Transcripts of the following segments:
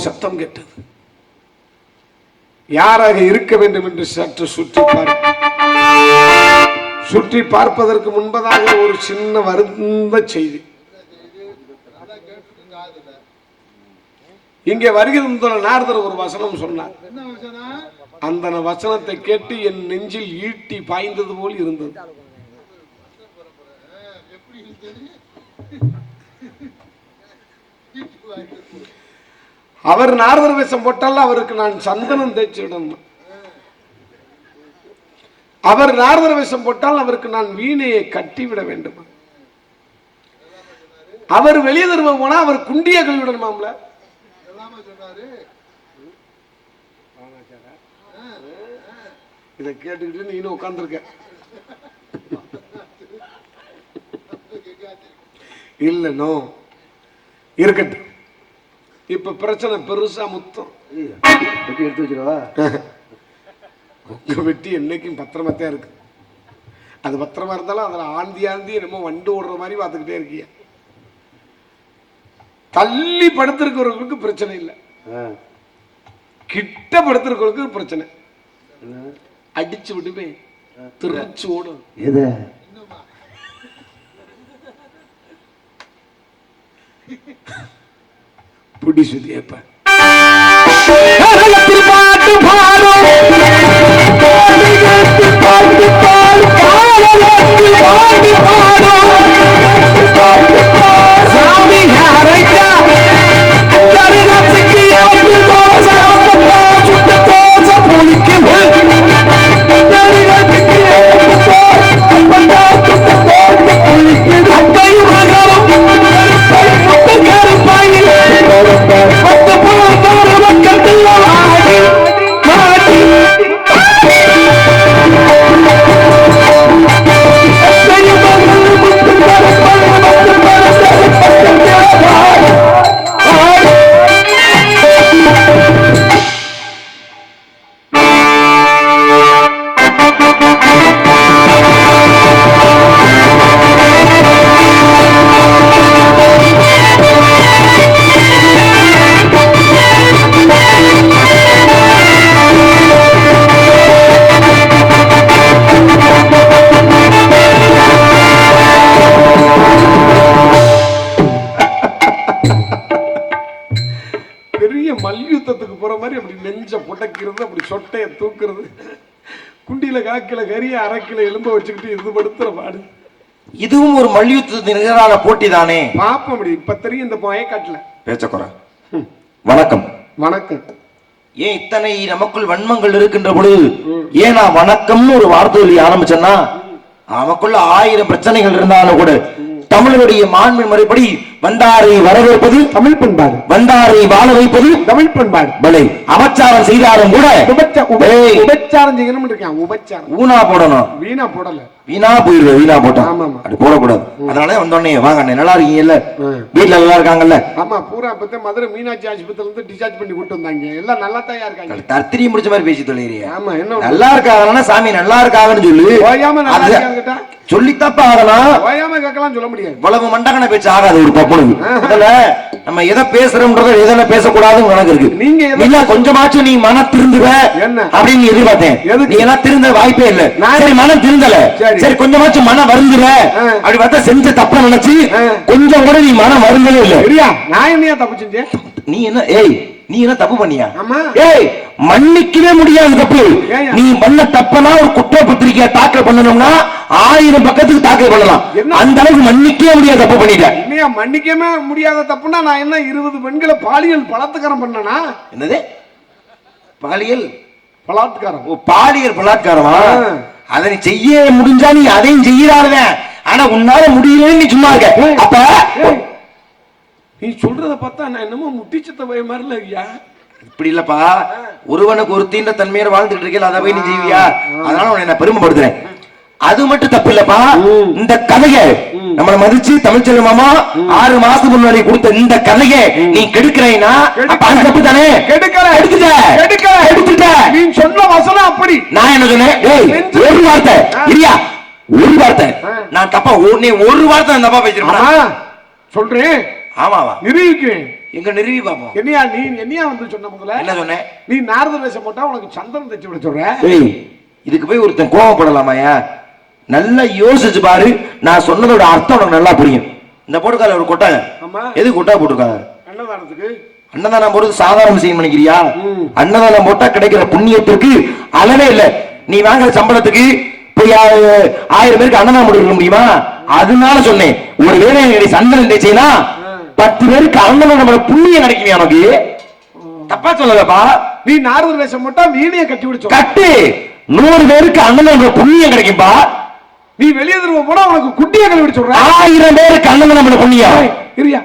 சத்தம் கேட்டது. யாராக இருக்க வேண்டும் என்று சற்று சுற்றி பார்ப்பதற்கு முன்பதாக ஒரு சின்ன வருந்த செய்தி. இங்கே வருகிற நாரதர் ஒரு வசனம் சொன்னார். அந்த வசனத்தை கேட்டு என் நெஞ்சில் ஈட்டி பாய்ந்தது போல் இருந்தது. அவர் நாரதர் வேஷம் போட்டால் அவருக்கு நான் சந்தனம் தேய்ச்சி விடணும். அவர் நாரதர் வேஷம் போட்டால் அவருக்கு நான் வீணையை கட்டிவிட வேண்டும். அவர் வெளியே தருவ போனா அவர் குண்டிய கல்விடணுமாம்ல. இதை கேட்டுக்கிட்டு நீனும் உட்கார்ந்துருக்க இல்லனோ இருக்கட்டும். இப்ப பிரச்சனை பெருசா முத்தம் எடுத்து வச்சிருவா. உங்க வெட்டி என்னைக்கும் பத்திரமாத்தான் இருக்கு. அது பத்திரமா இருந்தாலும் அதுல ஆந்தி ஆந்தி நம்ம வண்டு ஓடுற மாதிரி பார்த்துக்கிட்டே இருக்கிய. தள்ளி படுத்திருக்கிறவர்களுக்கு பிரச்சனை இல்லை, கிட்ட படுத்திருக்கிறவர்களுக்கு பிரச்சனை. அடிச்சு விட்டுமே திருச்சி ஓடும். எது புடி சுதியப்ப போற மாதிரி அப்படி நெஞ்ச புடைக்கிறது, அப்படி சொட்டைய தூக்குறது, குண்டியில காக்கில கறிய அரைக்கில எலும்ப வச்சுக்கிட்டு இது படுத்துற பாடு. இதுவும் ஒரு மல்யுத்தத்தின் நிகரான போட்டி தானே. பாப்ப முடியும். இப்ப தெரியும் இந்த காட்டல பேச்சக்குற. வணக்கம். வணக்கம். ஏன் இத்தனை நமக்குள் வன்மங்கள் இருக்கின்ற பொழுது ஏன் நான் வணக்கம்னு ஒரு வார்த்தை சொல்லி ஆரம்பிச்சேன்னா, நமக்குள்ள 1000 பிரச்சனைகள் இருந்தாலும் கூட தமிழருடைய மாண்பின் முறைப்படி வந்தாரை வரவேற்பது தமிழ் பண்பாடு, வந்தாரை வாழ வைப்பது தமிழ் பண்பாடு. பலே அபச்சாரம் செய்தாலும் கூட உபச்சாரம் செய்யணும் இருக்கான். உபச்சாரம் ஊனா போடணும், வீணா போடல, வீணா போயிடுது. வீணா போட்டா அப்படி போடக்கூடாது. அதனால வந்தோடனே வாங்க நல்லா இருக்கீங்கல்ல, வீட்டுல நல்லா இருக்காங்கல்ல. ஆமா, பூரா பத்த மதுரை மீனாட்சி ஆஸ்பத்திரியில இருந்து டிஸ்சார்ஜ் பண்ணி கூட்டு வந்தாங்க. எல்லாம் நல்லா தான் இருக்காங்க. தத்திரி முடிச்ச மாதிரி பேசி தொலைறியா? ஆமா, என்ன நல்லா இருக்காங்கன்னா சாமி நல்லா இருக்காங்கன்னு சொல்லு. ஓயாம நல்லா இருக்காங்கட்டா சொல்லித்தப்ப ஆகலாம், ஓயாம கேட்கலாம் சொல்ல முடியாது. இவ்வளவு மண்டகன பேச்சு ஆகாது ஒரு பப்புனுக்கு. அதுல நம்ம எதை பேசுறோம்ன்றத எதை பேசக்கூடாதுன்னு கணக்கு இருக்கு. நீங்க கொஞ்சமாச்சும் நீ மன திருந்துவ அப்படின்னு எதிர்பார்த்தேன். நீ எல்லாம் திருந்த வாய்ப்பே இல்ல. சரி மனம் திருந்தல, சரி கொஞ்சமாச்சும் மன வருந்துற அப்படி பார்த்தா செஞ்ச தப்ப நினைச்சு கொஞ்சம் கூட நீ மனம் வருந்தவே இல்ல. நான் என்னையா தப்பு செஞ்சேன்? நீ என்ன நீ என்ன தப்பு பண்ணியா? மன்னிக்கவே முடியாது தப்பு. நீ பண்ண தப்பனா ஒரு குற்றப்பத்திரிகையை தாக்கல் பண்ணணும்னா 1000 பக்கத்துக்கு தாக்கல் பண்ணலாம். அந்த அளவுக்கு மன்னிக்கவே முடியாது தப்பு பண்ணிட்டேன். இல்லையா, மன்னிக்கவே முடியாத தப்புனா நான் என்ன 20 பெண்களை பாலியல் பலாத்காரம் பண்ணனா? என்னது பாலியல் பலாத்காரம்? பாலியல் பலாத்காரமா? அதை நீ செய்ய முடிஞ்சா நீ அதையும் செய்யறாத. ஆனா உன்னால முடியலன்னு நீ சும்மா இருக்க. அப்ப நீ சொல்றத பார்த்தா நான் என்னமோ முட்டிச்சத்த வய மாதிரி இல்லையா? இப்படி இல்லப்பா, ஒருவனுக்கு ஒரு தீண்ட தன்மையோட வாழ்ந்துட்டு இருக்கல, அதை போய் நீ செய்வியா? அதனால உன்னை நான் பெருமைப்படுத்துறேன். அது மட்டும் தப்பு இல்லப்பா. இந்த கதையை நம்மள மதிச்சு தமிழ்ச்செல்வன் மாமா 6 மாசத்துக்கு முன்னாடி கொடுத்த இந்த கதையை நீ கெடுக்கிறேன்னா தப்பு தானே? எடுத்துட்ட. நீ சொன்ன வசனம் அப்படி. நான் என்ன சொன்னேன்? ஒரு வார்த்தை இல்லையா, ஒரு வார்த்தை நான் தப்பா, நீ ஒரு வார்த்தை தப்பா பேசிருக்கா சொல்றேன். ஆமாவா? நிரூபிக்கிறேன். எங்க நிறுவி பாப்போம். என்னையா நீ என்னையா வந்து சொன்ன முதல்ல? என்ன சொன்னேன்? நீ நாரத வேஷம் போட்டா உனக்கு சந்தனம் தச்சு விட சொல்ற. இதுக்கு போய் ஒருத்தன் கோவப்படலாமாயா? நல்லா யோசிச்சு பாரு. நான் சொன்னதோட அர்த்தம் உனக்கு நல்லா புரியும். இந்த போட்டுக்கால ஒரு கொட்டாங்க, எது கொட்டா போட்டுருக்காங்க? அன்னதானத்துக்கு. அன்னதானம் போறது சாதாரண விஷயம் நினைக்கிறியா? அன்னதானம் போட்டா கிடைக்கிற புண்ணியத்திற்கு அளவே இல்லை. நீ வாங்குற சம்பளத்துக்கு போய் 1000 பேருக்கு அன்னதானம் கொடுக்க முடியுமா? அதனால சொன்னேன், ஒரு வேலை சந்தனம் தேய்ச்சினா 10 பேருக்கு அன்னதானம் புண்ணியம் கிடைக்கும். எனக்கு தப்பா சொல்லலப்பா. நீ நாரத வேஷம் போட்டா வீணைய கட்டி விடுச்சோ, கட்டு 100 பேருக்கு அன்னதானம் புண்ணியம் கிடைக்கும்பா. நீ வெளியே திரும்ப போனா உனக்கு குண்டிய கழுவி விட சொல்ற. 1000 பேருக்கு அன்னதானம் புண்ணியம். சரியா?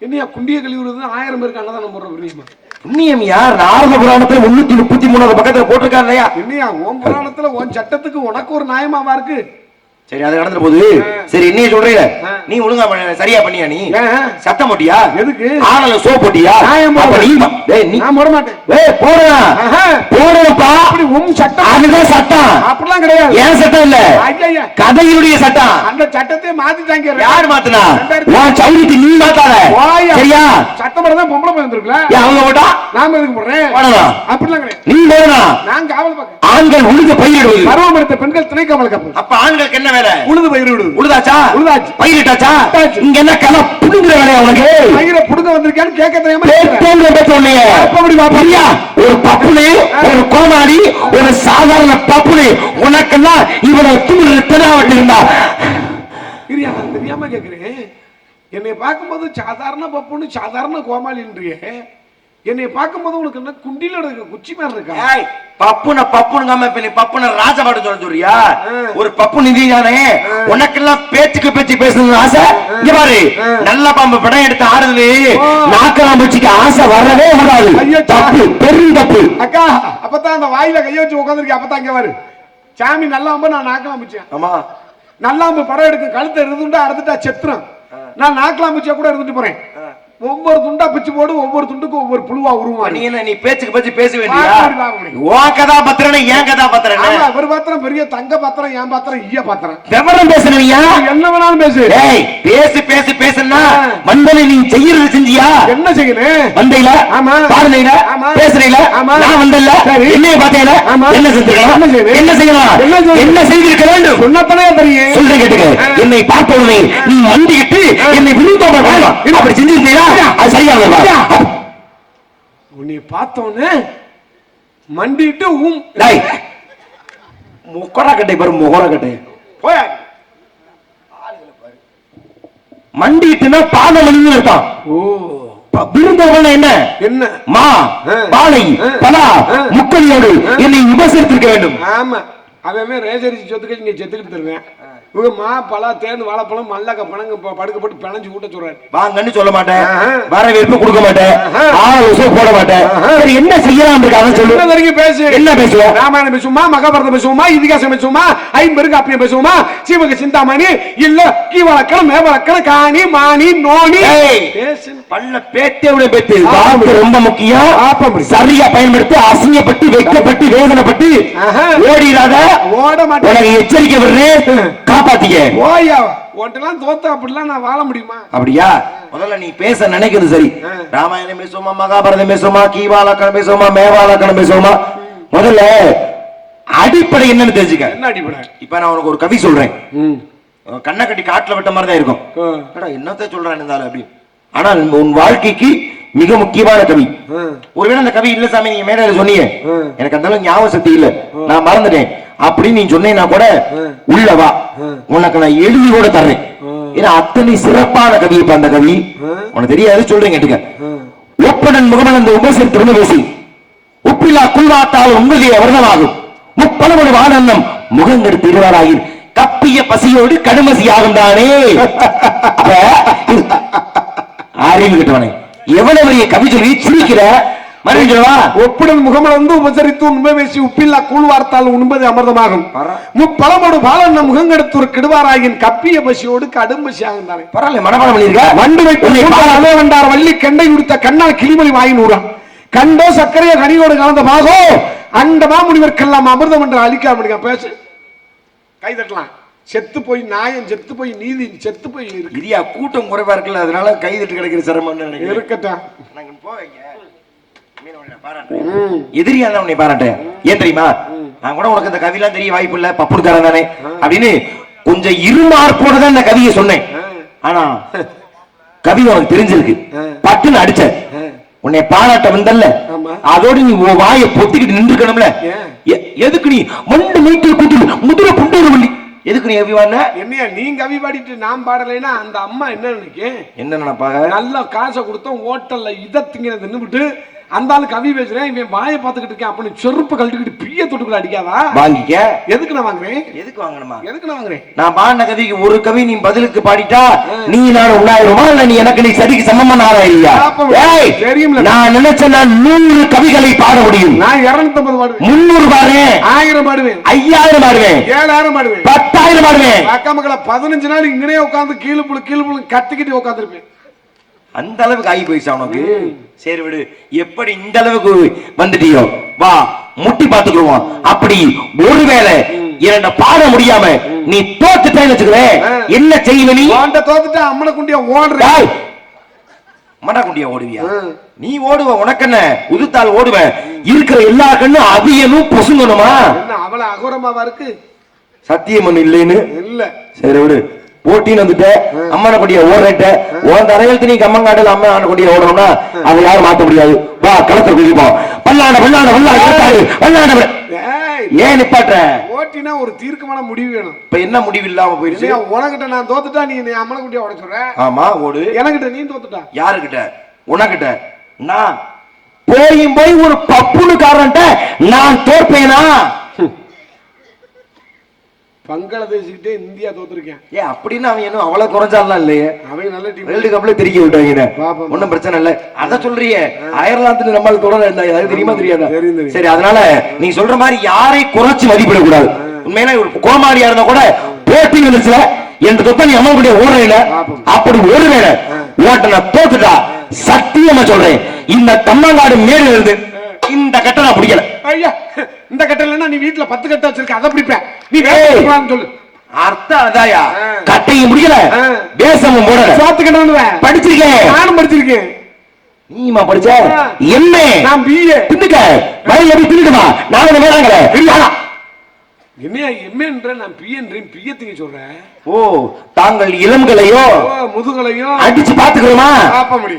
என்னையா குண்டிய கழுவி விடுறது 1000 பேருக்கு அன்னதானம் போடுற புண்ணியமா? புண்ணியம் யார்? நாரத புராணத்துல 333 பக்கத்துல போட்டிருக்காரு இல்லையா? என்னையா உன் புராணத்துல உன் சட்டத்துக்கு உனக்கு ஒரு நியாயமாவா இருக்கு? சரி, அது கடந்துற போது சரி என்னைய சொல்றீங்க, நீ ஒழுங்கா சரியா பண்ணியா? நீ சத்தம் போட்டியா? எதுக்கு? ஆனல சோ போட்டியா? நான் போட மாட்டேன். போடுறப்பா, உன் சட்டம் அதுதான் சட்டம். அப்படிலாம் கிடையாது. ஏன் சட்டம் இல்ல, கதையினுடைய சட்டம். அந்த சட்டத்தை மாத்திட்டாங்க. யார் மாத்தினா? உன் சௌரியத்தை நீ மாத்தாத. சரியா? சட்டம் தான் பொம்பளை போய் வந்திருக்கல, அவங்க போட்டா நாம எதுக்கு போடுறேன்? அப்படிலாம் கிடையாது. நீ போடணும். நான் காவல் பார்க்க. ஆண்கள் உழுது பயிரிடுவது, பருவம் எடுத்த பெண்கள் திணை காவல் காப்பு. அப்ப ஆண்களுக்கு என்ன வேலை? உழுது பயிரிடுவது. உழுதாச்சா? உழுதாச்சு. பயிரிட்டாச்சா? இங்க என்ன கலை புடுங்குற வேலையா உனக்கு? பயிரை புடுங்க வந்திருக்கான்னு கேட்க தெரியாம ஒரு பப்புனு, ஒரு கோமாளி, ஒரு சாதாரண பப்புனு உனக்கெல்லாம் இவ்வளவு திமிராவட்டு இருந்தா தெரியாம கேக்குறேன். என்னை பார்க்கும்போது சாதாரண பப்புன்னு சாதாரண கோமாளின்றிய, என்னை பார்க்கும்போது உனக்கு என்ன குண்டில இருக்க குச்சி மாதிரி இருக்கா? பப்புன பப்புனுங்காம இப்ப நீ பப்புன ராஜபாடு சொல்ல சொல்றியா? ஒரு பப்பு நிதி தானே உனக்கெல்லாம் பேச்சுக்கு பேச்சு பேசணும்னு ஆசை. இங்க பாரு, நல்ல பாம்பு படம் எடுத்து ஆடுது, நாக்கலாம் பூச்சிக்கு ஆசை வரவே கூடாது. தப்பு, பெரும் தப்பு. அக்கா, அப்பதான் அந்த வாயில கைய வச்சு உட்காந்துருக்கேன். அப்பதான் இங்க பாரு, சாமி நல்லாம்பு நான் நாக்கலாம் பூச்சேன். ஆமா, நல்லாம்பு படம் எடுக்கும், கழுத்தை இருந்துட்டா அறுத்துட்டா செத்துரும். நான் நாக்கலாம் பூச்சியா கூட இருந்துட்டு போறேன். ஒவ்வொரு துண்டா பிச்சு போடு, ஒவ்வொரு துண்டுக்கும் ஒவ்வொரு புழுவா உருவான். நீ என்ன, நீ பேச்சுக்கு பேச்சு பேச வேண்டியதா? உன் கதாபாத்திரனே ஏன் கதாபாத்திரம்? ஒரு பாத்திரம் பெரிய தங்க பாத்திரம், என் பாத்திரம் ஈய பாத்திரம். விவரம் பேசுறியா? என்ன வேணாலும் பேசு. பேசு பேசு பேசுனா மண்டல நீ செய்யறது செஞ்சியா? என்ன செய்யணும்? வந்தையில, பாருனையில, பேசுறீல, நான் வந்தல்ல, என்ன பார்த்தேல, என்ன செஞ்சிருக்கலாம்? என்ன செய்யலாம்? என்ன செய்திருக்க வேண்டும்? சொன்னப்பனே தெரியும். சொல்றேன் கேட்டுக்க. என்னை பார்த்தவனே நீ மண்டிக்கிட்டு என்னை விழுந்தோட அப்படி செஞ்சிருந்தீங்களா? அது சரியா? உன்னை பார்த்தோன்னே மண்டிட்டு முக்கரா கட்டை பாரு, முகர கட்டை போயா மண்டிட்டுனா பாதமணின்னு இருக்கான். ஓ விருந்தவன என்ன என்ன மா பாலை பலா முக்கலியோடு என்னை விமர்சித்திருக்க வேண்டும். ஆமா அவன் ரேசரிச்சு சொத்துக்கு நீங்க செத்துக்கிட்டு தருவேன். இவங்க மா பலா தேன் வாழைப்பழம் மல்லாக்க பணங்க படுக்க போட்டு பிணைஞ்சு கூட்ட சொல்றாரு. வாங்கன்னு சொல்ல மாட்டேன், வரவேற்பு கொடுக்க மாட்டேன், ஆலோசனை போட மாட்டேன். சரி என்ன செய்யலாம் இருக்காங்க சொல்லு. வரைக்கும் பேசு. என்ன பேசுவோம்? ராமாயணம் பேசுவோமா, மகாபாரதம் பேசுவோமா, இதிகாசம் பேசுவோமா, ஐம்பெருக்கு அப்படியே பேசுவோமா, சீவக சிந்தாமணி இல்ல கீ வளர்க்கணும் மே வளர்க்கணும் காணி மாணி நோனி பேசு. பல்ல பேத்தேவுடைய பேத்து வாக்கு ரொம்ப முக்கியம். சரியா பயன்படுத்தி அசிங்கப்பட்டு வைக்கப்பட்டு வேதனைப்பட்டு ஓடிடாத. ஓட மாட்டேன், எச்சரிக்கை விடுறேன், காப்பாத்திக்க. ஓயா ஓட்டெல்லாம் தோத்தா அப்படிலாம் நான் வாழ முடியுமா? அப்படியா? முதல்ல நீ பேச நினைக்கிறது சரி. ராமாயணம் பேசுவோமா, மகாபாரதம் பேசுவோமா, கீவாலக்கணம் பேசுவோமா, மேவாலக்கணம் பேசுவோமா? முதல்ல அடிப்படை என்னன்னு தெரிஞ்சுக்க. என்ன அடிப்படை? இப்ப நான் உனக்கு ஒரு கவி சொல்றேன். கண்ணை கட்டி காட்டுல விட்ட மாதிரி தான் இருக்கும். என்னத்த சொல்றான் இருந்தாலும் அப்படி. ஆனால் உன் வாழ்க்கைக்கு மிக முக்கியமான கவி. ஒருவேளை அந்த கவி இல்ல சாமி நீங்க மேடையில சொன்னீங்க, எனக்கு அந்த அளவுக்கு ஞாபக சக்தி இல்ல, நான் மறந்துட்டேன் அப்படின்னு நீ சொன்னேன்னா கூட உள்ளவா உனக்கு நான் எழுதி கூட தர்றேன். ஏன்னா அத்தனை சிறப்பான கவி. இப்ப அந்த கவி உனக்கு தெரியாது சொல்றேன் கேட்டுக்க. ஒப்பனன் முகமன் அந்த உபசரி திரும்ப பேசி உப்பில்லா குள்வாத்தால் உங்களுடைய வருடமாகும் முப்பலமொழி வானன்னம் முகங்கெடு திருவாராயின் கப்பிய பசியோடு கடுமசி ஆகும் தானே. அறிவு கிட்டவனே எவ்வளவு பெரிய கவி சொல்லி சிரிக்கிற ஒப்புடன் முகமது வந்து உபசரித்து உண்மை பேசி உப்பில்லா கூழ் வார்த்தால் உண்பது அமிர்தமாகும் முப்பலமோடு பாலன்ன முகங்கெடுத்து ஒரு கெடுவாராயின் கப்பிய பசியோடு கடும் பசி ஆகும். பரவாயில்ல மனப்பாடம் பண்ணிருக்க. வண்டு வைப்பு வண்டார் வள்ளி கெண்டை கொடுத்த கண்ணால் கிளிமொழி வாயின் ஊரம் கண்டோ சர்க்கரையோ கனியோடு கலந்த பாகோ அந்த மாமுனிவர்க்கெல்லாம் அமிர்தம் என்று அழிக்க முடியும். பேசு, கை தட்டலாம். செத்து போய் நாயம் செத்து போய் நீதி செத்து போய் இரியா கூட்டம் குறைவா இருக்குல்ல, அதனால கை தட்டு கிடைக்கிற சிரமம் இருக்கட்டும். எதிரியா தான் உன்னை பாராட்டேன். ஏன் தெரியுமா? நான் கூட உனக்கு இந்த கவிலாம் தெரிய வாய்ப்பு இல்ல, பப்புடுக்காரன் தானே அப்படின்னு கொஞ்சம் இருமார்ப்போட தான் இந்த கவியை சொன்னேன். ஆனா கவி உனக்கு தெரிஞ்சிருக்கு, பட்டுன்னு அடிச்ச உன்னை பாராட்ட வந்தல்ல, அதோடு நீ வாயை பொத்திக்கிட்டு நின்றுக்கணும்ல. எதுக்கு நீ மண்டு மீட்டர் கூட்டு முதுர புண்டூர் வள்ளி எதுக்கு நீ கவி பாடுன? என்னையா நீங்க கவி பாடிட்டு நான் பாடலைன்னா அந்த அம்மா என்ன நினைக்க? என்ன நினைப்பாங்க? நல்லா காசை கொடுத்தோம் ஹோட்டல்ல இதை திங்கிறத தின்னுபிட்டு அந்த ஆளு கவி பேசுறேன், இவன் வாயை பார்த்துக்கிட்டு இருக்கேன் அப்படின்னு செருப்பு கழட்டிக்கிட்டு பிய தொட்டுக்குள்ள அடிக்காதா? வாங்கிக்க. எதுக்கு நான் வாங்குறேன்? எதுக்கு வாங்கணுமா? எதுக்கு நான் வாங்குறேன்? நான் பாடின கவிக்கு ஒரு கவி நீ பதிலுக்கு பாடிட்டா நீ நான் உண்டாயிருமா இல்ல நீ எனக்கு நீ சரிக்கு சமமான ஆளா இல்லையா? தெரியும்ல, நான் நினைச்ச நான் 100 கவிகளை பாட முடியும். நான் 250 பாடுவேன், 300 பாடுவேன், 1000 பாடுவேன், 5000 பாடுவேன், 7000 பாடுவேன், 10000 பாடுவேன். அக்கா மக்களை 15 நாள் இங்கனே உட்கார்ந்து கீழே புழு கத்திக்கிட்டு உட்கார்ந்துருப்பேன். அந்த அளவுக்கு ஆகி போயிடுச்சு உனக்கு. சரி விடு, எப்படி இந்த அளவுக்கு வந்துட்டியோ வா முட்டி பாத்துக்குவோம். அப்படி ஒருவேளை இரண்ட பாட முடியாம நீ தோத்துட்டேன்னு வச்சுக்கிறேன், என்ன செய்வ? நீ தோத்துட்டா அம்மனை குண்டியா ஓடுற. அம்மனை குண்டியா ஓடுவியா? நீ ஓடுவ, உனக்கு என்ன உதுத்தால் ஓடுவேன். இருக்கிற எல்லா கண்ணும் அவியனும் பொசுங்கணுமா? அவளை அகோரமாவா இருக்கு? சத்தியம் ஒண்ணு இல்லைன்னு இல்ல. சரி விடு, போட்டின்னு வந்துட்ட அம்மனை கொடிய ஓடுறட்ட உன் தலையெழுத்து நீ கம்மங்காட்டில் அம்மனை கொடிய ஓடணும்னா அதை யாரும் மாத்த முடியாது. வா களத்தை குதிப்போம். பல்லாட பல்லாட பல்லாடு பல்லாட. ஏன் நிப்பாட்ட? ஓட்டினா ஒரு தீர்க்கமான முடிவு வேணும். இப்ப என்ன முடிவு இல்லாம போயிருச்சு? உனக்கிட்ட நான் தோத்துட்டா நீ அம்மனை கொடிய ஓட சொல்ற. ஆமா ஓடு. எனக்கிட்ட நீ தோத்துட்டா? யாருக்கிட்ட? உனக்கிட்ட. நான் போய் ஒரு பப்புனு காரன்ட்ட நான் தோற்பேனா? பங்களாதேஷ்கிட்டே இந்தியா தோத்துருக்கேன். ஏன் அப்படின்னு அவன் என்ன அவ்வளவு குறைஞ்சாலாம் இல்லையே, அவன் நல்ல டீம். வேர்ல்டு கப்ல திருக்கி விட்டாங்க, ஒன்னும் பிரச்சனை இல்ல. அத சொல்றியே அயர்லாந்து நம்மளுக்கு தொடர இருந்தாங்க, தெரியுமா தெரியாதா? சரி, அதனால நீ சொல்ற மாதிரி யாரை குறைச்சு மதிப்பிட கூடாது. உண்மையில ஒரு கோமாடியா இருந்தா கூட போட்டி வந்துச்சுல என்று தொத்த நீ அம்மா கூட ஓடுறீங்க. அப்படி ஒருவேளை ஓட்டனை தோத்துட்டா சத்தியமா சொல்றேன், இந்த கம்மங்காடு மேல இருந்து இந்த கட்டணம் பிடிக்கல. ஐயா இந்த கட்டலன்னா நீ வீட்டுல 10 கட்ட வச்சிருக்க, அதை பிடிப்பேன். நீ சொல்லு அர்த்தம் அதாயா? கட்டையும் முடியல, தேசமும் போடல. சோத்து கட்டணும் படிச்சிருக்கேன், நானும் படிச்சிருக்கேன். நீமா படிச்ச? என்ன? நான் பிஏ. தின்னுக்க வயல் எப்படி தின்னுக்கமா? நான் வேணாங்களே என்னையா எம்ஏன்ற நான் பிஎன்றேன் பிஎத்துக்கு சொல்றேன். ஓ தாங்கள் இளம்களையோ முதுகலையும் அடிச்சு பாத்துக்கிறோமா?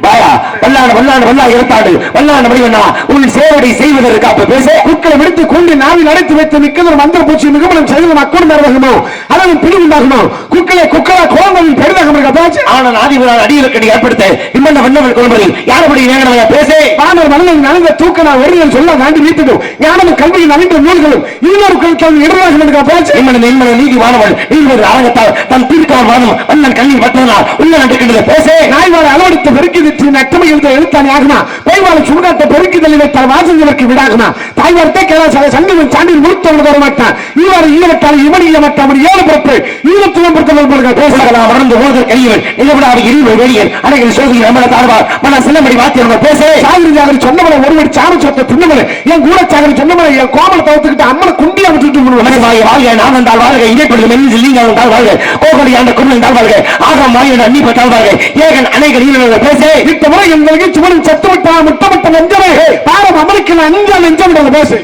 பாயா வல்லாண்டு வல்லாண்டு வல்லா இருத்தாடு வல்லாண்டு மணிவண்ணா உன் சேவடி செய்வதற்கு அப்ப பேச குக்களை விடுத்து கொண்டு நாவில் அடைத்து வைத்து மிக்கதொரு மந்திர பூச்சி மிகமனம் செய்து அக்கொண்டு நடக்குமோ அதன் பிரிவுண்டாகுமோ குக்களை குக்களா கோலங்களில் பெரிதாக இருக்காச்சு. ஆனால் ஆதிபுரான் அடியிலக்கடி ஏற்படுத்த இம்மன்ன வண்ணவள் கொள்வதை யாரபடி நேரங்கள பேசே பாடல் மனதில் நனைந்த தூக்க நான் ஒருவன் சொல்ல தாண்டி வீட்டுடும் ஞானமும் கல்வியின் நவீன நூல்களும் இன்னொரு கல்வி இடமாக பேச்சு இம்மன இம்மன நீதி வானவள் நீதி அரங்கத்தால் தன் தீர்க்கால் வாதம் அண்ணன் கண்ணில் பட்டதனால் உள்ள நட்டுக்கின்றத பேசே நாய்வாழ அளவெடுத்து பெருக்கி திட்டு நட்டமை எழுத எழுத்தானே ஆகுமா பைவாழ சுடுகாட்ட பெருக்கி தள்ளி வைத்தால் வாசந்தவருக்கு விடாகுமா தாய்வார்த்தை கேளாசாலை சங்கமின் சாண்டில் முழுத்தவன் வரமாட்டான் இவ்வாறு ஈழவட்டால் இவன் ஈழவட்ட அவர் ஏழு பிறப்பு ஈழத்துவம் பொறுத்தவர்கள் பேசலாம் மறந்து போதல் கையவன் நிலவிடாத இருவர் வெளியர் அனைகள் சோதனை நம்மள தாழ்வார் மன சின்னமடி வாத்தியவர்கள் பேசே சாகரி சொன்னவனை ஒருவடி சாம சொத்த தின்னவனை என் கூட சாகரி சொன்னவனை என் கோமலை தவிர்த்துக்கிட்டு அம்மனை குண்டியா விட்டுட்டு வாழ்க நான் வந்தால் வாழ்க இடைப்படுது மென்னு நீங்க வந்தால் வாழ்க கோகடி ஆண்ட குடும்பம் இருந்தால் வாழ்க ஆகம் வாயின அன்னி பட்டால் வாழ்க ஏகன் அனைகள் ஈழவர்கள் பேசே இத்த முறை எங்களுக்கு சுவனின் சத்து விட்டா முட்டமட்ட நெஞ்சமே பாரம் அமெரிக்கன் அஞ்சா நெஞ்சம் பேசு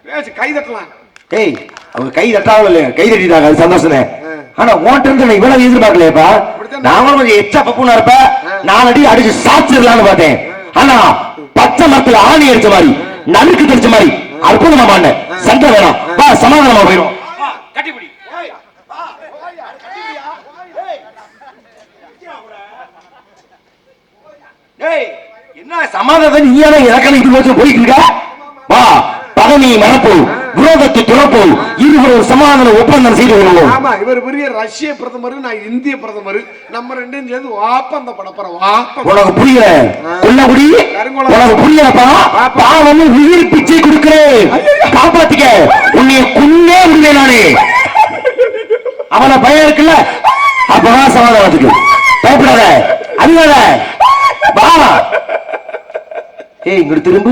பேசு கை தட்டலாம். ஏய் அவங்க கை தட்டாவல கை தட்டிட்டாங்க அது சந்தோஷம். ஆனா ஓட்டு இவ்வளவு எதிர்பார்க்கலையப்பா நாங்களும் கொஞ்சம் எச்சா பப்புனா இருப்ப 4 அடி அடிச்சு சாச்சிடலான்னு பார்த்தேன். ஆனா பச்சை மரத்துல ஆணி அடிச்ச மாதிரி நறுக்கு தெரிச்ச மாதிரி அற்புதமா மாண்ட சண்டை வேணாம் வா சமாதானமா போயிடும். என்ன சமாதானம் நீயான இலக்கணத்துக்கு வச்சு போயிட்டு இருக்க வா பகனி மறப்போம் விரோதத்தை துறப்போம் இருவரும் சமாதான ஒப்பந்தம் செய்து கொள்வோம். ஆமா இவர் பெரிய ரஷ்ய பிரதமர் நான் இந்திய பிரதமர் நம்ம ரெண்டும் சேர்ந்து வாப்பந்த படப்பறம் வாப்ப உனக்கு புரியல கொல்லகுடி உனக்கு புரியலப்பா பாவம் உயிர் பிச்சை கொடுக்கிறேன் காப்பாத்திக்க உன்னை குன்னே விடுவேன் நானே அவனை பயம் இருக்குல்ல அப்பதான் சமாதானத்துக்கு பயப்படாத அதுவாத வா ஏய் இங்க திரும்ப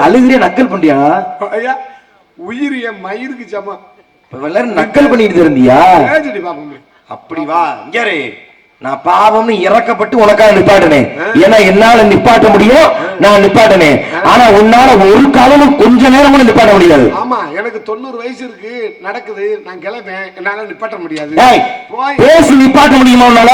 அழுகிறிய நக்கல் பண்ணியா உயிர் என் மயிருக்கு சமம் எல்லாரும் நக்கல் பண்ணிட்டு இருந்தியா அப்படி வா இங்க நான் பாவம்னு இறக்கப்பட்டு உனக்காக நிப்பாட்டினேன் ஏன்னா என்னால நிப்பாட்ட முடியும் நான் நிப்பாட்டினேன் ஆனா உன்னால ஒரு காலமும் கொஞ்ச நேரம் கூட நிப்பாட்ட முடியாது. ஆமா எனக்கு 90 வயசு இருக்கு நடக்குது நான் கிளம்பேன் என்னால நிப்பாட்ட முடியாது. பேசி நிப்பாட்ட முடியுமா உன்னால?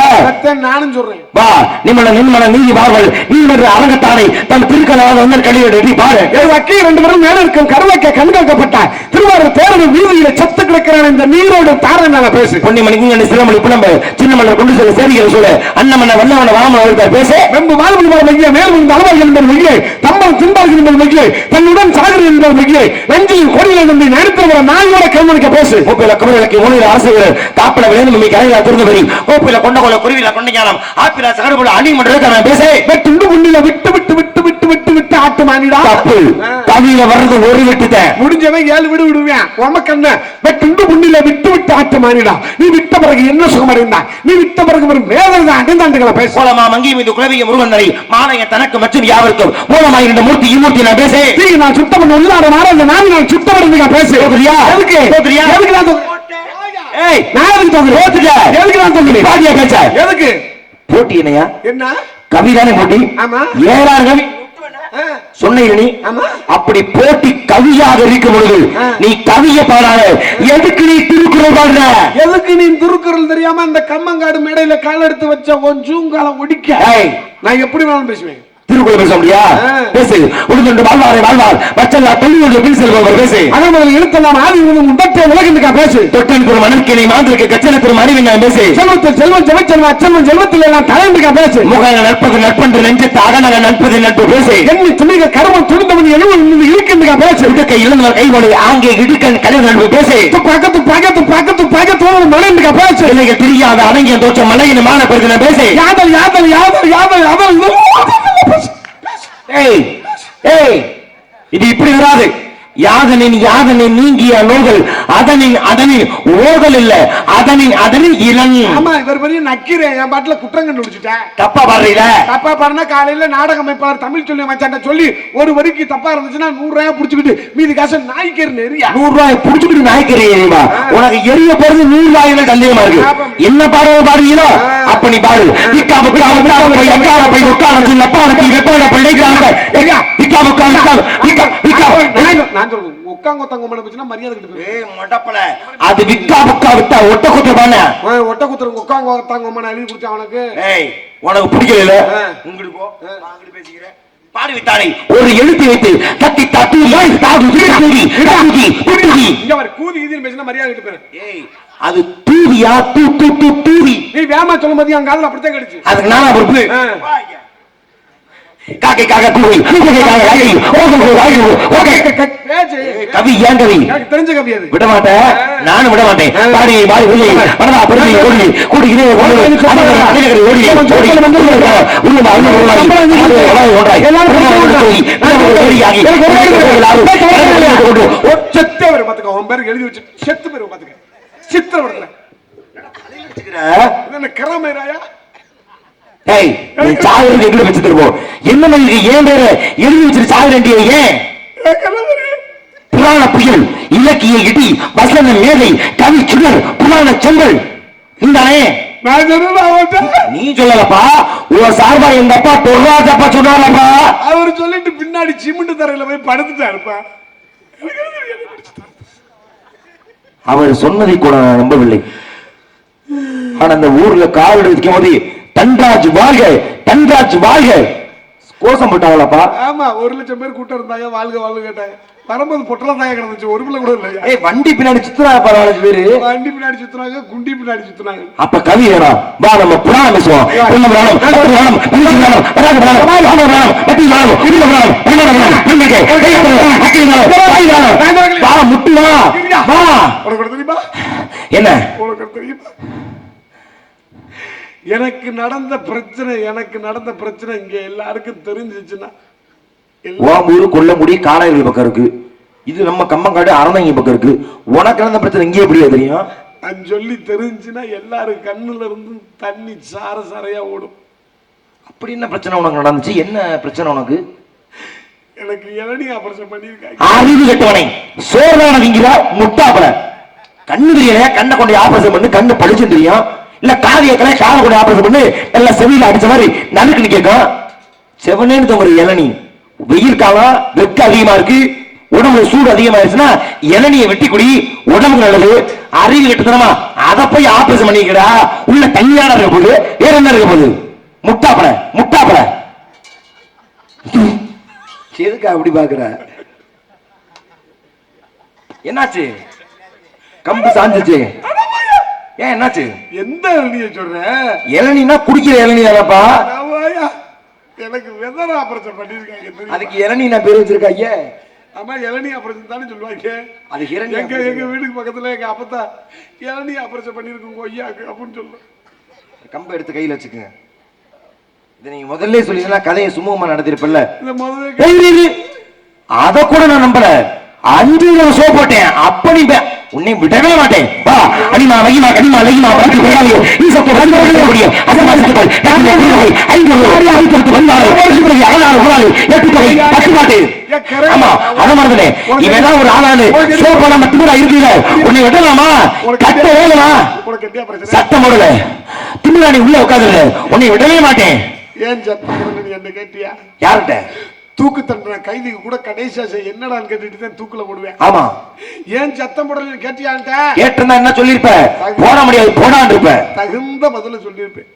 நானும் சொல்றேன் வா நிம்மல நிம்மல நீதி வார்கள் நீர் அரங்கத்தானை தன் திருக்கலாக வந்து கழிவு பாரு வக்கை 2 பேரும் மேல இருக்கும் கருவாக்க கண்காக்கப்பட்ட திருவாரூர் தேர்தல் வீதியில சத்து கிடக்கிறான் இந்த நீரோட தாரனால பேசு பொன்னிமணிக்கு சிறுமணி புலம்பு சின்னமலை கொண்டு செல்ல சரி சொல்ல அண்ணமன வல்லவன வாமன பேச வெம்பு வாழ்வு மைய மேலும் அளவாக என்பது மையை தம்பம் திண்டார்கள் என்பது மையை தன்னுடன் சாகர் என்பது மையை நெஞ்சில் கொடியில் இருந்து நிறுத்தவர நாயோட கண்மணிக்க பேசு கோப்பில கமலுக்கு மூலையில் ஆசைகள் காப்பில விளைந்து மிக கரையில துறந்து வரி கோப்பில கொண்ட கொள்ள குருவில கொண்ட ஞானம் ஆப்பில சகடுபுல அணி மன்ற பேச வெட்டுண்டு புண்ணில விட்டு விட்டு விட்டு விட்டு விட்டு விட்டு ஆட்டு மானிடா தப்பு கவியில வர்றது ஒரு விட்டுத முடிஞ்சவன் 7 விடு விடுவேன் உமக்கண்ண வெட்டுண்டு புண்ணில விட்டு விட்டு ஆட்டு மானிடா நீ விட்ட பிறகு என்ன சுகம் அடைந்தா நீ விட்ட பிறகு வேதனை அடைந்தாண்டுகளை பேச போலமா மங்கி மீது குலவிய முருகன் நரி மாலைய தனக்கு மற்றும் யாவருக்கும் மூலமாய் இருந்த மூர்த்தி இம்மூர்த்தி நான் பேச நான் சுத்தம் பண்ண உள்ளார மாற நான் சுத்தம் பண்ணி பேச போதுரியா எதுக்கு போதுரியா எதுக்கு நான் ஏய் நான் எதுக்கு தோங்குறேன் போதுரியா எதுக்கு நான் தோங்குறேன் பாடியா பேச எதுக்கு போட்டி என்னையா என்ன கவிதானே போட்டி ஆமா 7 கவி சொன்னீங்க அப்படி போட்டி கவியாக இருக்கும் பொழுது நீ கவிய பாடாத எதுக்கு நீ திருக்குறள் பாடுற எதுக்கு நீ திருக்குறள் தெரியாம அந்த கம்மங்காடு மேடையில கால் எடுத்து வச்ச உன் ஜூங்கால ஒடிக்க நான் எப்படி வேணாலும் பேசுவேன் திருக்குறள் பேச முடியா பேசு உடுதுண்டு வாழ்வாரை வாழ்வார் மச்சல்லா தொழிலுடைய பின் செல்பவர் பேசு அதன் முதல் எழுத்தெல்லாம் ஆதி உடற்ற உலகத்துக்கா பேசு தொட்டன் பெரும் மணற்கினை மாந்திருக்கு கச்சனை பெரும் அறிவிங்க பேசு செல்வத்தில் செல்வம் செவச்செல்வம் அச்சல்வம் செல்வத்தில் எல்லாம் தலைந்துக்கா பேசு முக நட்பது நட்பன்று நெஞ்சத்து அகநக நட்பது நட்பு பேசு எண்ணி துணிக கருமம் துணிந்தவன் எழுவன் இருக்கின்றா பேசு இடுக்கை இழந்தவர் கைவழி ஆங்கே இடுக்கன் கலைவு நட்பு பேசு பக்கத்து பக்கத்து பக்கத்து பக்கத்து மலைந்துக்கா பேசு இலைகள் தெரியாத அடங்கிய தோற்ற மலையின் மான பெருகின பேசு யாதல் யாதல் யாதல் யாதல் யாதல் ஏய் ஏய் இது இப்படி வராது யாதனின் யாதனின் நீங்கிய நோய்கள் அதனின் அதனின் ஓதல் இல்ல அதனின் அதனின் இளன் ஆமா இவர் பெரிய நக்கிறேன் என் பாட்டுல குற்றம் கண்டுபிடிச்சிட்டேன் தப்பா பாடுறீல தப்பா பாடுனா காலையில நாடகம் அமைப்பாளர் தமிழ் சொல்லி மச்சான் சொல்லி ஒரு வரிக்கு தப்பா இருந்துச்சுன்னா 100 ரூபாய் புடிச்சுக்கிட்டு மீதி காசு நாய்க்கேர் நெறியா 100 ரூபாய் புடிச்சுக்கிட்டு நாய்க்கேர் எரியுமா உனக்கு எரிய போறது 100 ரூபாயில கல்லியமா இருக்கு என்ன பாடுறது பாடுவீங்களோ அப்ப நீ பாடு இக்காம காம போய் அக்கார போய் உட்கார்ந்து நப்பான போய் வெப்பான பிள்ளைக்கிறாங்க ஏங்க இக்காம காம இக்கா நான் சொல்றேன் உட்காங்க ஒத்தாங்க உம்மனை பத்தினா மரியாதை கிட்ட ஏய் மொட்டப்பல அது விக்கா புக்கா விட்டா ஒட்ட குத்துறவானே ஒட்ட குத்துறங்க உட்காங்க ஒத்தாங்க உம்மனை எழுதி குடிச்சா அவனுக்கு ஏய் உனக்கு பிடிக்கல உங்களுக்கு போ நான் அங்க பேசிக்கிறேன் பாடி விட்டாளை ஒரு எழுத்து வைத்து தட்டி தட்டி தாது தூதி தூதி தூதி இங்க வர கூதி கீதின்னு பேசினா மரியாதை கிட்ட பேரு ஏய் அது தூதியா தூ தூ தூ தூதி நீ வேமா சொல்லும்போது என் காதுல அப்படியே கடிச்சு அதுக்கு நானா பொறுப்பு காக்கை காக்க கூவி காக்கை காக்க காக்கை ஓகே கவி ஏன் கவி எனக்கு தெரிஞ்ச கவி அது விட மாட்டேன் நானும் விட மாட்டேன் பாடி பாடி ஓடி படதா பெருமை ஓடி கூடி இதே ஓடி அடிக்கடி ஓடி செத்து பேர் பாத்துக்க உன் பேருக்கு எழுதி வச்சு செத்து பேர் பாத்துக்க சித்திரவடத்துல என்ன கராமேராயா ஏய் நீ சாகுறது எங்க வச்சு தருவோம் என்ன நீங்க ஏன் பேர எழுதி வச்சிட்டு சாகுறேன்டியே ஏன் புராண புயல் இலக்கிய இடி வசன மேதை கவி சுடர் புராண செங்கல் இந்தானே நீ சொல்லலப்பா உன் சார்பா எங்க அப்பா பொருளாதாப்பா சொன்னாரப்பா அவர் சொல்லிட்டு பின்னாடி சிமெண்ட் தரையில போய் படுத்துட்டாருப்பா அவர் சொன்னதை கூட நான் நம்பவில்லை ஆனா அந்த ஊர்ல காவல் வைக்கும் போது தன்ராஜ் வாழ்க தன்ராஜ் வாழ்க கோஷம் போட்டாங்களாப்பா ஆமா 1,00,000 பேர் கூட்டம் இருந்தாங்க வாழ்க வாழ்க கேட்டாங்க வரும்போது பொட்டல தாய கிடந்துச்சு ஒரு பிள்ளை கூட இல்லையா ஏய் வண்டி பின்னாடி சுத்துறாங்க 15 பேரு வண்டி பின்னாடி சுத்துறாங்க குண்டி பின்னாடி சுத்துறாங்க அப்ப கவி வேணும் வா நம்ம புராணம் பேசுவோம் புராணம் புராணம் புராணம் வா முட்டுவா வா உனக்கு தெரியுமா என்ன உனக்கு தெரியுமா எனக்கு நடந்த பிரச்சனை இங்க எல்லாருக்கும் தெரிஞ்சிச்சுன்னா ஓம்பூர் கொல்லமுடி காளையர்கள் பக்கம் இருக்கு இது நம்ம கம்மங்காடு அரந்தங்கி பக்கம் இருக்கு உனக்கு நடந்த பிரச்சனை இங்கே எப்படியா தெரியும் சொல்லி தெரிஞ்சுன்னா எல்லாரும் கண்ணுல இருந்து தண்ணி சார சாரையா ஓடும் அப்படி என்ன பிரச்சனை உனக்கு நடந்துச்சு என்ன பிரச்சனை உனக்கு எனக்கு இளநீ ஆபரேஷன் பண்ணிருக்காங்க அறிவு கட்டவனை சோர்வானவங்கிற முட்டாப்பல கண்ணு தெரியல கண்ணை கொண்டு ஆபரேஷன் பண்ணு கண்ணு பழிச்சு தெரியும் இல்ல காதியக்கலை காதை கொண்டு ஆபரேஷன் பண்ணு எல்லாம் செவியில அடிச்ச மாதிரி நறுக்குன்னு கேட்கும் செவனேன்னு தோங்குற இளநீ வெயில் காலம் வெக்க அதிகமா இருக்கு உடம்புல சூடு அதிகமாயிருச்சுன்னா இளநியை வெட்டி குடி உடம்புக்கு நல்லது அறிவு கட்டுத்தனமா அதை போய் ஆபரேஷன் பண்ணிக்கிறா உள்ள தனியான இருக்க போது வேற என்ன இருக்க போகுது முட்டாப்பட எதுக்கு அப்படி பாக்குற என்னாச்சு கம்பு சாஞ்சிச்சு ஏன் என்னாச்சு எந்த இளநிய சொல்ற இளநினா குடிக்கிற இளநீ தானப்பா எனக்கு வெதர் ஆபரேஷன் பண்ணிருக்காங்க அதுக்கு இளநீ நான் பேர் வச்சிருக்காங்க ஆமா இளநீ ஆபரேஷன் தானே சொல்லுவாங்க அது எங்க வீட்டுக்கு பக்கத்துல எங்க அப்பத்தா இளநீ ஆபரேஷன் பண்ணிருக்கோம் ஐயாக்கு அப்படின்னு சொல்லுவோம் கம்பை எடுத்து கையில வச்சுக்கங்க இதை நீங்க முதல்ல சொல்லினா கதையை சுமூகமா நடத்திருப்பல்ல அத கூட நான் நம்பல 5 ஷோ போட்டேன் அப்ப நீ உன்னை விடவே மாட்டேன் வா அடிமா வைமா கடிமா லைமா வந்து போறாங்க நீ சத்த வந்து முடியும் அத மாதிரி நான் 5 ஆயிரத்து வந்தாரு வருஷத்துக்கு 6 போறாங்க 8 தொகை 10 பாட்டு ஆமா அத மறந்துனே இவன் ஒரு ஆளானு ஷோ போட மட்டும் இருக்கீங்க உன்னை விடலாமா கட்ட ஓடமா சத்தம் போடல திமிராணி உள்ள உட்கார்ந்து உன்னை விடவே மாட்டேன் ஏன் சத்தம் போடல நீ என்ன கேட்டியா யார்கிட்ட தூக்கு தண்டனை கைதிக்கு கூட கடைசியா என்னடான்னு கேட்டுட்டு தான் தூக்குல போடுவேன் ஆமா ஏன் சத்தம் போடல கேட்டியான்ட்ட கேட்டிருந்தா என்ன சொல்லிருப்ப போட முடியாது போடான்னு இருப்ப தகுந்த பதில சொல்லிருப்பேன்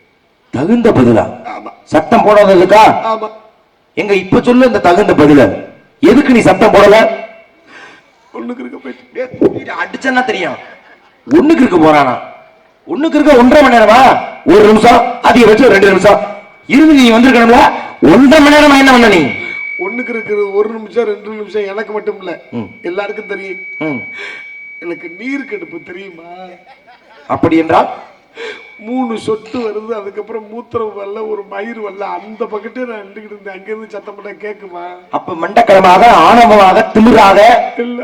தகுந்த பதிலா ஆமா சத்தம் போடாததுக்கா ஆமா எங்க இப்ப சொல்லு இந்த தகுந்த பதில எதுக்கு நீ சத்தம் போடல ஒண்ணுக்கு இருக்க போயிட்டு அடிச்சா தெரியும் ஒண்ணுக்கு இருக்க போறானா ஒண்ணுக்கு இருக்க 1.5 மணி நேரமா 1 நிமிஷம் அதிகபட்சம் 2 நிமிஷம் இருந்து நீ வந்திருக்கணும்ல 1.5 மணி நேரமா என்ன பண்ண நீ ஒண்ணுக்கு இருக்கிறது 1 நிமிஷம் 2 நிமிஷம் எனக்கு மட்டும் இல்ல எல்லாருக்கும் தெரியும் எனக்கு நீர் கடுப்பு தெரியுமா அப்படி என்றால் 3 சொட்டு வருது அதுக்கப்புறம் மூத்திரம் வரல ஒரு மயிர் வரல அந்த பக்கத்தே நான் நின்றுகிட்டு இருந்தேன் அங்க இருந்து சத்தம் போட்டா கேக்குமா அப்ப மண்டக்கரமாக ஆணவமாக திமிராக இல்ல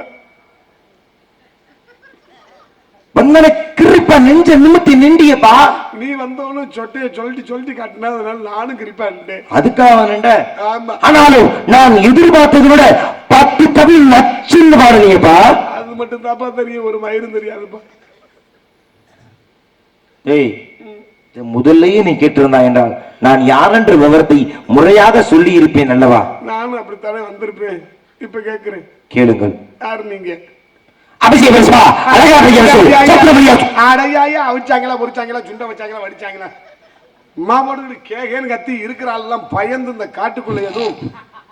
வந்தன கிரிப்பா நெஞ்ச நிமித்தி நிண்டியப்பா நீ வந்தவனும் சொட்டைய சொல்லிட்டு காட்டினா அதனால நானும் கிரிப்பான் அதுக்காக நின்ற ஆமா ஆனாலும் நான் எதிர்பார்த்ததை விட 10 கவி நச்சுன்னு பாடுறீங்கப்பா அது மட்டும் தாப்பா தெரியும் ஒரு மயிரும் தெரியாதுப்பா ஏய் முதல்லையே நீ கேட்டிருந்தா என்றால் நான் யாரென்ற விவரத்தை முறையாக சொல்லி இருப்பேன் அல்லவா நானும் அப்படித்தானே வந்திருப்பேன் இப்ப கேக்குறேன், கேளுங்கள். யாரு நீங்க? அபிஷேகம் பேசுவா, அழகா பேசு. அடையா அவிச்சாங்களா, பொரிச்சாங்களா, சுண்ட வச்சாங்களா, வடிச்சாங்களா? மாமோடு கேகேன்னு கத்தி இருக்கிற ஆள்லாம் பயந்து இந்த காட்டுக்குள்ள எதுவும்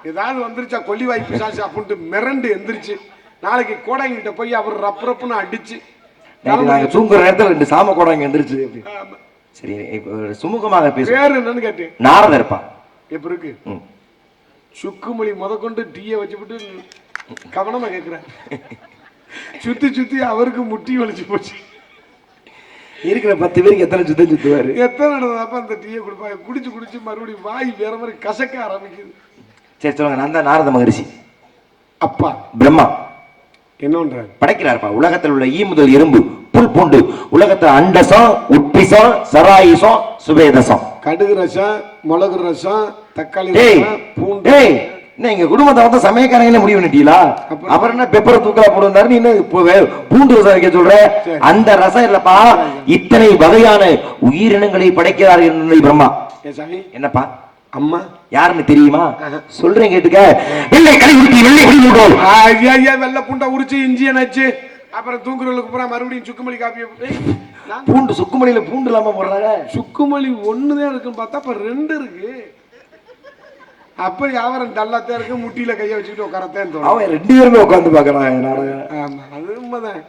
ஏதாவது வந்துருச்சா கொல்லி வாய்ப்பு சாச்சு அப்படின்ட்டு மிரண்டு எந்திரிச்சு நாளைக்கு கோடாங்கிட்ட போய் அவர் ரப்புன்னு அடிச்சு நாங்க தூங்குற நேரத்துல 2 சாம கோடாங்க எந்திரிச்சு. சரி, இப்ப சுமூகமாக பேசு. பேரு என்னன்னு கேட்டேன். நாரதர் இருப்பா. எப்படி இருக்கு? சுக்குமொழி முதற்கொண்டு டீயை வச்சுவிட்டு கவனமா கேட்கிறேன். சுத்தி சுத்தி அவருக்கு முட்டி வலிச்சு போச்சு. இருக்கிற 10 பேருக்கு எத்தனை சுத்தம் சுத்துவாரு? எத்தனை நடந்தப்ப அந்த டீயை குடிப்பாங்க. குடிச்சு குடிச்சு மறுபடியும் வாய் வேற மாதிரி கசக்க ஆரம்பிக்குது. சரி சொல்லுங்க. நான் தான் நாரத மகரிஷி. அப்பா பிரம்மா என்னன்றாரு? படைக்கிறார்ப்பா. உலகத்தில் உள்ள ஈ முதல் எறும்பு புல் பூண்டு உலகத்துல அண்டசம், உட்பிசம், சராயுசம், சுபேதசம், கடுகு ரசம், மிளகு ரசம், தக்காளி ரசம், பூண்டு. எங்க குடும்பத்தை வந்து சமயக்காரங்களே முடிவு பண்ணிட்டீங்களா? அப்புறம் என்ன பெப்பரை தூக்கலா போடுவாரு? நீ என்ன பூண்டு ரசம் வைக்க சொல்ற? அந்த ரசம் இல்லப்பா, இத்தனை வகையான உயிரினங்களை படைக்கிறார் என்று பிரம்மா. என்னப்பா அம்மா யாருன்னு தெரியுமா? சொல்றேன் கேட்டுக்க. வெள்ளை களி உருட்டி வெள்ளை குடி மூட்டோம். வெள்ளை பூண்டை உரிச்சு இஞ்சியை நச்சு அப்புறம் தூங்குறவங்களுக்கு அப்புறம் மறுபடியும் சுக்குமல்லி காப்பியை பூண்டு சுக்குமல்லியில பூண்டு இல்லாம போடுறாங்க. சுக்குமல்லி ஒண்ணுதான் இருக்குன்னு பார்த்தா அப்ப 2 இருக்கு. அப்ப யாவரம் டல்லாத்தே இருக்கு, முட்டியில கைய வச்சுக்கிட்டு உட்காரத்தேன் தோணும். அவன் 2 பேருமே உட்கார்ந்து பாக்குறான் நாடகம். ஆமா, அது உண்மைதான்.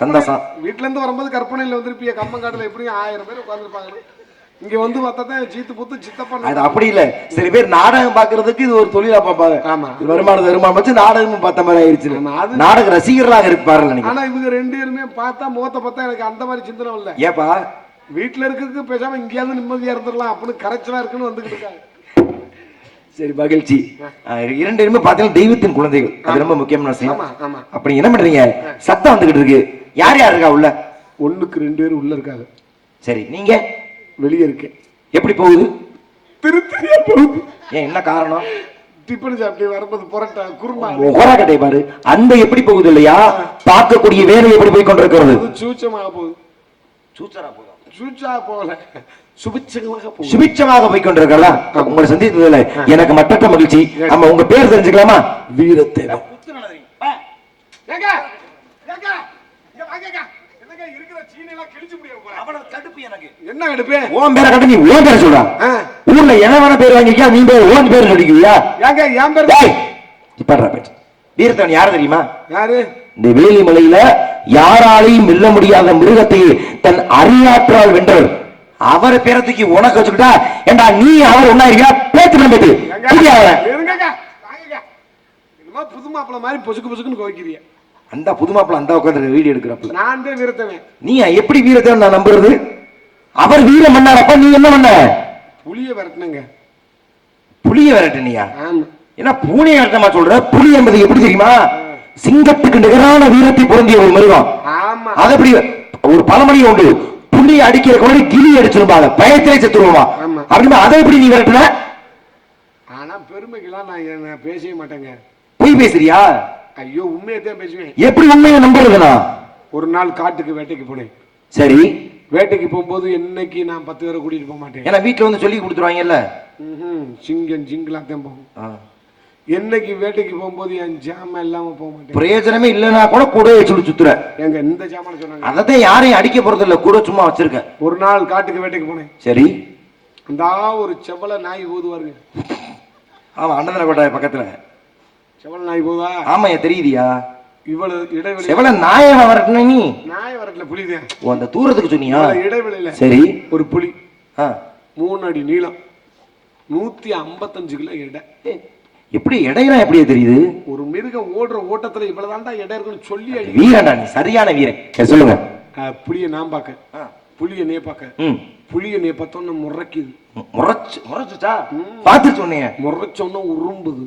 சந்தோஷம். வீட்டுல இருந்து வரும்போது கற்பனையில வந்துருப்பிய கம்மங்காட்டுல எப்படியும் 1000 பேர் உட்கார்ந்துருப்பாங்க. இங்க வந்து பார்த்தா சீத்து புத்து சித்தப்பா. அது அப்படி இல்ல. சில பேர் நாடகம் பாக்குறதுக்கு இது ஒரு தொழிலா பார்ப்பாங்க. ஆமா, வருமானம் வச்சு நாடகமும் பார்த்த மாதிரி ஆயிடுச்சு. நாடக ரசிகர்களாக இருப்பார்கள். ஆனா இவங்க 2 பேருமே பார்த்தா முகத்தை பார்த்தா எனக்கு அந்த மாதிரி சிந்தனை இல்ல. ஏப்பா வீட்டுல இருக்கிறதுக்கு பேசாம இங்கேயாவது நிம்மதியா இருந்துடலாம் அப்படின்னு கரைச்சலா இருக்குன்னு வந்துகிட்டு இருக்காங்க. சரி, மகிழ்ச்சி. 2 பேருமே பாத்தீங்கன்னா தெய்வத்தின் குழந்தைகள். அது ரொம்ப முக்கியமான விஷயம். அப்படி என்ன பண்றீங்க? சத்தம் வந்துகிட்டு இருக்கு. யார் யார் இருக்கா உள்ள? 1க்கு 2 பேர் உள்ள இருக்காங்க. சரி, நீங்க வெளியே இருக்கேன். எப்படி போகுது? திருத்தியா போகுது. ஏன், என்ன காரணம்? டிப்பன் சாப்பிட்டு வரும்போது புரட்டா குருமா கட்டை பாரு. அந்த எப்படி போகுது இல்லையா? பார்க்கக்கூடிய வேலை எப்படி போய் கொண்டிருக்கிறது? சூச்சமாக போகுது. சூச்சரா போகுது. சூச்சா போகல, சுபிட்சமாக போய் கொண்டிருக்கிறதா? உங்களை சந்தித்ததுல எனக்கு மற்றற்ற மகிழ்ச்சி. நம்ம உங்க பேர் தெரிஞ்சுக்கலாமா? வீரத்தேவன். என்ன கடுப்பு? உன் பேரை கட்டு. நீ உன் பேரை சொல்ற. ஊர்ல என்ன பேர் வாங்கிக்கா? நீ பேர் ஓன் பேர் சொல்லிக்குவியா? என் பேர் இப்ப வீரத்தேவன் யாரு தெரியுமா? யாரு? இந்த வேலிமலையில யாராலையும் வெல்ல முடியாத மிருகத்தை தன் அறியாற்றால் வென்றவர். அவரை பேரத்துக்கு உனக்கு வச்சுக்கிட்டா ஏண்டா நீ அவர் ஒன்னா இருக்கியா? பேத்து நம்பிட்டு புது மாப்பிள்ள மாதிரி பொசுக்கு பொசுக்குன்னு கோவிக்கிறிய. அந்த புது மாப்பிள்ள அந்த உட்காந்து வீடியோ எடுக்கிறப்ப நான் தான் வீரத்தேவன். நீ எப்படி வீரத்தேவன் நான் நம்புறது? அவர் வீர மன்னாரப்ப நீ என்ன பண்ண? புளிய விரட்டினங்க. புளிய விரட்டினியா? ஏன்னா பூனை விரட்டமா சொல்ற? புலி என்பது எப்படி தெரியுமா? சிங்கத்துக்கு நிகரான வீரத்தை பொருந்திய ஒரு மிருகம். அது எப்படி ஒரு பழமொழி உண்டு, புலி அடிக்கிற கூட கிளி அடிச்சிருப்பாங்க, பயத்திலே செத்துருவா. அப்படின்னா அதை எப்படி நீ விரட்டுன? ஆனா பெருமைக்கெல்லாம் நான் பேசவே மாட்டேங்க. பொய் பேசுறியா? ஐயோ, உண்மையத்தான் பேசுவேன். எப்படி உண்மையை நம்புறதுனா? ஒரு நாள் காட்டுக்கு வேட்டைக்கு போனேன். சரி, வேட்டைக்கு போகும்போது என்னைக்கு நான் 10 பேரை கூட்டிட்டு போக மாட்டேன். ஏன்னா வீட்டுல வந்து சொல்லி கொடுத்துருவாங்கல்ல. சிங்கம் சிங்களாத்தான் போகும். என்னைக்கு வேட்டைக்கு போகும்போது என் ஜாமான் இல்லாம போக மாட்டேன். பிரயோஜனமே இல்லைன்னா கூட கூட வச்சு சுத்துற. எங்க இந்த ஜாமான சொன்னாங்க. அதான் யாரையும் அடிக்க போறது இல்ல, கூட சும்மா வச்சிருக்க. ஒரு நாள் காட்டுக்கு வேட்டைக்கு போனேன். சரி, அந்த ஒரு செவல நாய் போதுவாருங்க. ஆமா, அண்ணன் கோட்டை பக்கத்துல செவல நாய் போதா? ஆமா, தெரியுதியா? இவ்வளவு இடைவெளி. செவல நாய வரட்டுன நீ? நாய வரட்டுல புலிதான். ஓ, அந்த தூரத்துக்கு சொன்னியா? இடைவெளியில. சரி, ஒரு புலி 3 அடி நீளம், 155 கிலோ எடை. எப்படி எடையெல்லாம் எப்படியே தெரியுது? ஒரு மிருகம் ஓடுற ஓட்டத்துல இவ்வளவுதான்டா எடை இருக்குன்னு சொல்லி அடி. வீரன்டா நீ, சரியான வீரன். சொல்லுங்க. புலிய நான் பாக்க, புலிய நே பாக்க. புலிய நே பார்த்தோன்னு முறைக்குது. முறைச்சுச்சா? பாத்து சொன்னீங்க. முறைச்சோன்னு உரும்புது.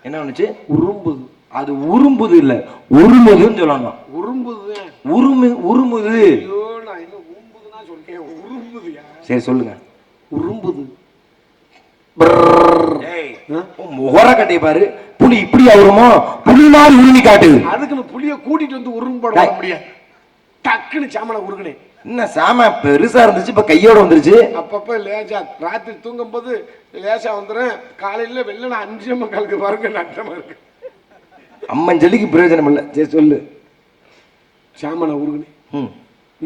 என்ன பண்ணுச்சு? உரும்புது. அது உரும்புது இல்ல, உருமுதுன்னு சொல்லணும். உரும்புது. உருமுது. ஐயோ, நான் என்ன உரும்புதுன்னா சொல்றேன். உரும்புதுயா? சரி சொல்லுங்க. உரும்புது. முகர கட்டை பாரு. புலி இப்படி வருமோ? புலி மாதிரி உருமி காட்டு. அதுக்கு புலிய கூட்டிட்டு வந்து உரும்பட முடியாது. டக்குன்னு சாமனை உருகுனேன். என்ன சாம பெருசா இருந்துச்சு இப்ப கையோட வந்துருச்சு. அப்பப்ப லேசா ராத்திரி தூங்கும் போது லேசா வந்துடும். காலையில வெள்ளன 5:45 பாருங்க நட்டமா இருக்கு. அம்மன் ஜல்லிக்கு பிரயோஜனம் இல்ல. சரி சொல்லு. சாமனை உருகுனே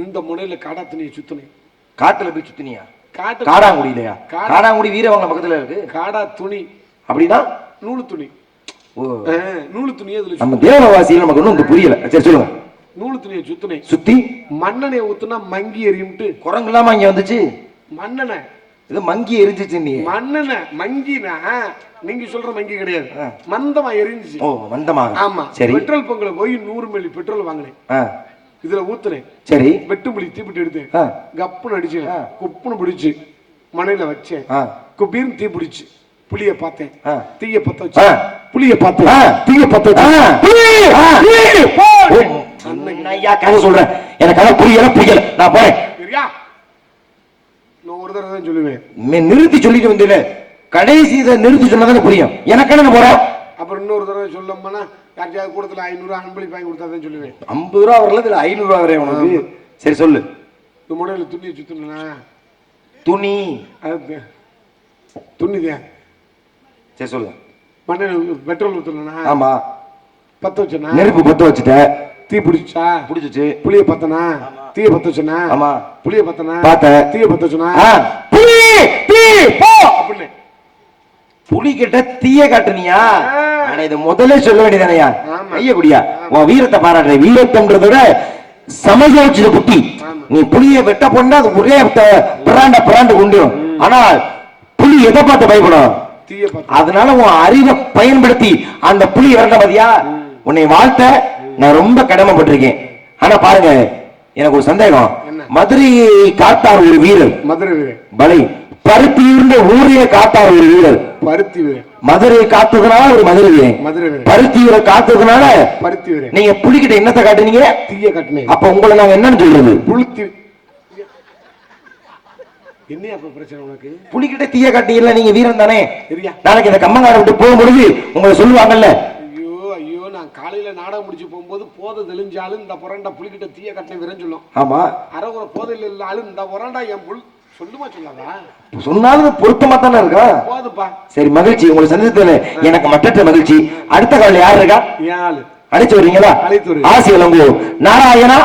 இந்த முனையில காடா துணியை சுத்தினேன். காட்டுல போய் சுத்தினியா? காட்டு காடாங்குடியிலயா? காடாங்குடி வீரவங்க பக்கத்துல இருக்கு. காடா துணி அப்படின்னா நூலு துணி. ஓ நூலு துணியை இதுல நம்ம தேவவாசியில் நமக்கு ஒன்றும் புரியல. சரி சொல்லுங்க. நூலு துணியை சுத்தினேன். சுத்தி மண்ணெண்ணெய் ஊத்துனா மங்கி எரியும்ட்டு குரங்கு இல்லாம இங்க வந்துச்சு. மண்ணெண்ணெய் இது மங்கி எரிஞ்சிச்சு. நீ மண்ணெண்ணெய் மங்கினா நீங்க சொல்ற மங்கி கிடையாது, மந்தமா எரிஞ்சிச்சு. ஓ மந்தமா. ஆமா. சரி. பெட்ரோல் பங்குல போய் 100 மில்லி பெட்ரோல் வாங்கினேன். இதுல ஊத்துனேன். சரி. வெட்டுப்புளி தீப்பிட்டு எடுத்தேன். கப்புன்னு அடிச்சேன். குப்புன்னு பிடிச்சு மனையில வச்சேன். குப்பீர்னு தீ பிடிச்சு புளிய பார்த்தேன். தீய பத்த வச்சு புளிய பார்த்தேன். தீய பத்த சொல்றேன். எனக்கு புரியல புரியல. நான் போறேன். நான் ஒரு தடவை தான் சொல்லுவேன். நிறுத்தி சொல்லிட்டு வந்தீங்க. கடைசி இதை நிறுத்தி சொன்னதானே புரியும். எனக்கு என்ன போறேன். அப்புறம் இன்னொரு தடவை சொல்லணும்னா யார்ட்டையாவது கூடத்துல 500 அன்பளிப்பு வாங்கி கொடுத்தாதான் சொல்லுவேன். 50 ரூபா வரல, இதுல 500 ரூபா வரையும் உனக்கு. சரி சொல்லு. இந்த முனையில துணியை சுத்தணும்னா துணி அது துணிதான். சரி சொல்லு. மண்ணில் பெட்ரோல் ஊத்தணும்னா ஆமா பத்த வச்சனா நெருப்பு பத்த வச்சுட்ட. தீ பிடிச்சா பிடிச்சிச்சு. புளிய பத்தனா தீய பத்த வச்சனா. ஆமா. புளிய பத்தனா பாத்த தீய பத்த வச்சனா. புளி தீ போ அப்படின்னு புலி கிட்ட தீய காட்டுனியா? இது முதல்ல சொல்ல வேண்டியதானையா? ஐயா குடியா உன் வீரத்தை பாராட்டுற. வீரத்தம்ன்றத விட சமயோச்சித புத்தி. நீ புலியை வெட்ட போனா அது ஒரே பிராண்டு உண்டு. ஆனா புலி எதை பார்த்து பயப்படும்? அதனால உன் அறிவை பயன்படுத்தி அந்த புலி விரட்ட மதியா உன்னை வாழ்த்த நான் ரொம்ப கடமைப்பட்டிருக்கேன். ஆனா பாருங்க, எனக்கு ஒரு சந்தேகம். மதுரை காத்தார் ஒரு வீரர். மதுரை வீரர் பலை பருத்தி இருந்த ஊரையே காத்தார் ஒரு வீரர். பருத்தி வீரர் மதுரையை காத்ததுனால ஒரு மதுரை வீரன். மதுரை வீரர் பருத்தி வீரை காத்ததுனால பருத்தி வீரர். நீங்க புலிகிட்ட என்னத்தை காட்டுனீங்க? தீய காட்டுனீங்க. அப்ப உங்களை நாங்க என்னன்னு சொல்றது? புளுத்தி. என்ன அப்ப பிரச்சனை உனக்கு? புலிகிட்ட தீய காட்டீங்கல்ல, நீங்க வீரன் தானே. நாளைக்கு இந்த கம்மங்கார விட்டு போகும்பொழுது உங்களை சொல்லுவாங்கல்ல. ஐயோ ஐயோ, நான் காலையில நாடகம் முடிச்சு போகும்போது போதை தெளிஞ்சாலும் இந்த புரண்டா புலிகிட்ட தீய காட்டின வீரன் சொல்லும். ஆமா. அரைகுறை போதையில் இல்லாலும் இந்த புரண்டா என் புல் சொல்லுமா சொல்லாதா? சொன்னாலும் பொருத்தமா தானே இருக்கா? போதுப்பா. சரி, மகிழ்ச்சி. உங்களை சந்தித்ததுல எனக்கு மற்ற மகிழ்ச்சி. அடுத்த காலையில் யார் இருக்கா? அழைச்சு வரீங்களா? ஆசி வழங்குவோம். நாராயணா